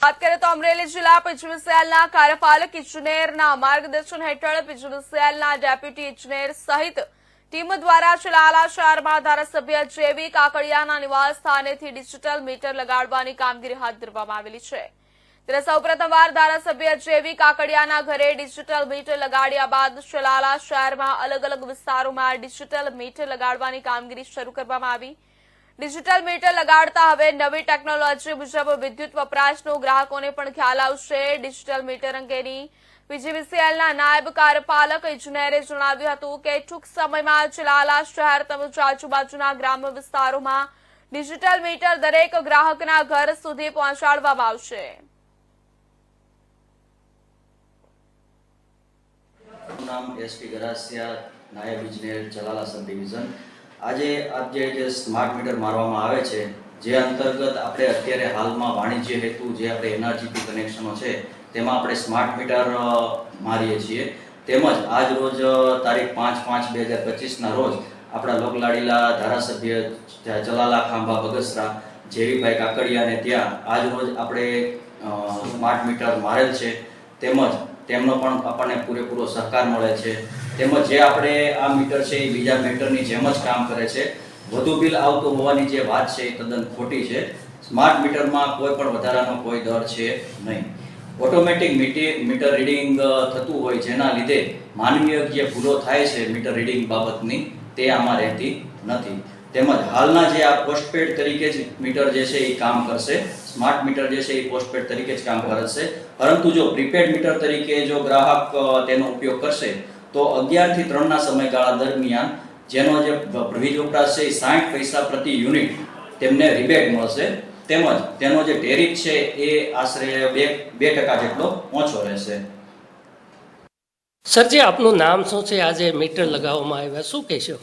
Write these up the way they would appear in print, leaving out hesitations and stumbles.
વાત કરીએ તો અમરેલી જિલ્લા પીજીવીસીએલના કાર્યપાલક ઇજનેરના માર્ગદર્શન હેઠળ પીજીવીસીએલના ડેપ્યુટી ઇજનેર સહિત ટીમ દ્વારા ચલાલા શહેરમાં ધારાસભ્ય જેવી કાકડિયાના નિવાસ સ્થાનેથી ડિજિટલ મીટર લગાડવાની કામગીરી હાથ ધરવામાં આવેલી છે। ત્યારે સૌપ્રથમવાર ધારાસભ્ય જેવી કાકડિયાના ઘરે ડિજિટલ મીટર લગાડ્યા બાદ ચલાલા શહેરમાં અલગ અલગ વિસ્તારોમાં ડિજિટલ મીટર લગાડવાની કામગીરી શરૂ કરવામાં આવી। ડિજિટલ મીટર લગાડતા હવે નવી ટેકનોલોજી મુજબ વિદ્યુત વપરાશનો ગ્રાહકોને પણ ખ્યાલ આવશે। ડિજિટલ મીટર અંગેની પીજીવીસીએલના નાયબ કાર્યપાલક ઇજનેરે જણાવ્યું હતું કે ટૂંક સમયમાં ચલાલા શહેર તેમજ આજુબાજુના ગ્રામ્ય વિસ્તારોમાં ડિજિટલ મીટર દરેક ગ્રાહકના ઘર સુધી પહોંચાડવામાં આવશે। નામ એસટી ગરાસિયા, નાયબ ઇજનેર ચલાલા સબ ડિવિઝન। આજે જે સ્માર્ટ મીટર મારવામાં આવે છે, જે અંતર્ગત આપણે અત્યારે હાલમાં વાણિજ્ય હેતુ જે આપણે એનર્જીપી કનેક્શનો છે તેમાં આપણે સ્માર્ટ મીટર મારીએ છીએ। તેમજ આજ રોજ તારીખ 5/5/2025ના રોજ આપણા લોકલાડીલા ધારાસભ્ય ચલાલા ખાંભા બગસરા જેવીભાઈ કાકડિયાને ત્યાં આજ રોજ આપણે સ્માર્ટ મીટર મારેલ છે। તેમજ તેમનો પણ આપણને પૂરેપૂરો સહકાર મળે છે। તેમજ જે આપણે આ મીટર છે એ બીજા મીટરની જેમ જ કામ કરે છે। વધુ બિલ આવતું હોવાની જે વાત છે એ તદ્દન ખોટી છે। સ્માર્ટ મીટરમાં કોઈ પણ વધારાનો કોઈ દર છે નહીં। ઓટોમેટિક મીટર રીડિંગ થતું હોય, જેના લીધે માનવીય જે ભૂલો થાય છે મીટર રીડિંગ બાબતની તે આમાં રહેતી નથી। તેમજ હાલના જે આ પોસ્ટપેડ તરીકે જ મીટર જે છે એ કામ કરશે। સ્માર્ટ મીટર જે છે એ પોસ્ટપેડ તરીકે જ કામ કરશે। પરંતુ જો પ્રીપેડ મીટર તરીકે જો ગ્રાહક તેનો ઉપયોગ કરશે તો 11 થી 3ના સમયગાળા દરમિયાન જેનો જે વીજ વપરાશ છે એ 60 પૈસા પ્રતિ યુનિટ તેમને રિબેટ મળશે। તેમજ તેનો જે ટેરિફ છે એ આશરે 2% જેટલો ઓછો રહેશે। સરજી, આપનું નામ શું છે? આજે મીટર લગાવવામાં આવ્યા, શું કહેશો?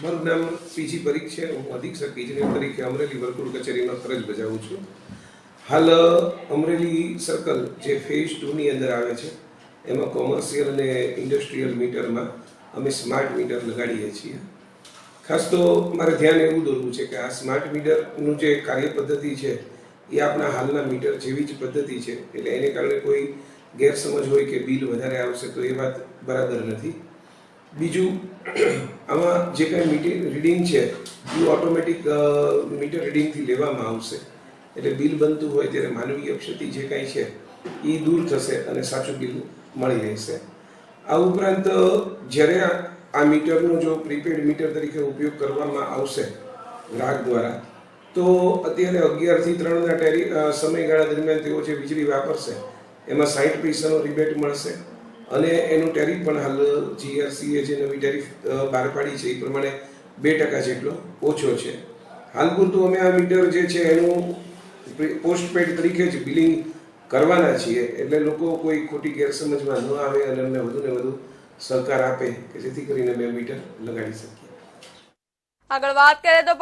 મારું નામ પીજી પરીખ છે। હું અધિક્ષક ઇજનેર તરીકે અમરેલી વર્તુળ કચેરીમાં ફરજ બજાવું છું। હાલ અમરેલી સર્કલ જે ફેઝ 2ની અંદર આવે છે એમાં કોમર્શિયલ અને ઇન્ડસ્ટ્રીયલ મીટરમાં અમે સ્માર્ટ મીટર લગાડીએ છીએ। ખાસ તો મારે ધ્યાન એવું દોરવું છે કે આ સ્માર્ટ મીટરનું જે કાર્ય પદ્ધતિ છે એ આપણા હાલના મીટર જેવી જ પદ્ધતિ છે, એટલે એને કારણે કોઈ ગેરસમજ હોય કે બિલ વધારે આવશે તો એ વાત બરાબર નથી। બીજું, આમાં જે કાંઈ મીટર રીડિંગ છે એ ઓટોમેટિક મીટર રીડિંગથી લેવામાં આવશે, એટલે બિલ બનતું હોય ત્યારે માનવીય ક્ષતિ જે કાંઈ છે એ દૂર થશે અને સાચું બિલ મળી રહેશે। આ ઉપરાંત જ્યારે આ મીટરનો જો પ્રીપેડ મીટર તરીકે ઉપયોગ કરવામાં આવશે ગ્રાહક દ્વારા, તો અત્યારે 11 થી 3ના સમયગાળા દરમિયાન તેઓ જે વીજળી વાપરશે એમાં 60 પૈસાનો રિબેટ મળશે અને એનું ટેરિફ પણ હાલ જીઆરસીએ જે નવી ટેરિફ બહાર પાડી છે એ પ્રમાણે 2% જેટલો ઓછો છે। હાલ પૂરતું અમે આ મીટર જે છે એનું પોસ્ટપેડ તરીકે જ બિલિંગ કરવાના છીએ, એટલે લોકો કોઈ ખોટી ગેરસમજમાં ન આવે અને અમને વધુને વધુ સહકાર આપે કે જેથી કરીને અમે મીટર લગાડી શકીએ। આગળ વાત કરીએ તો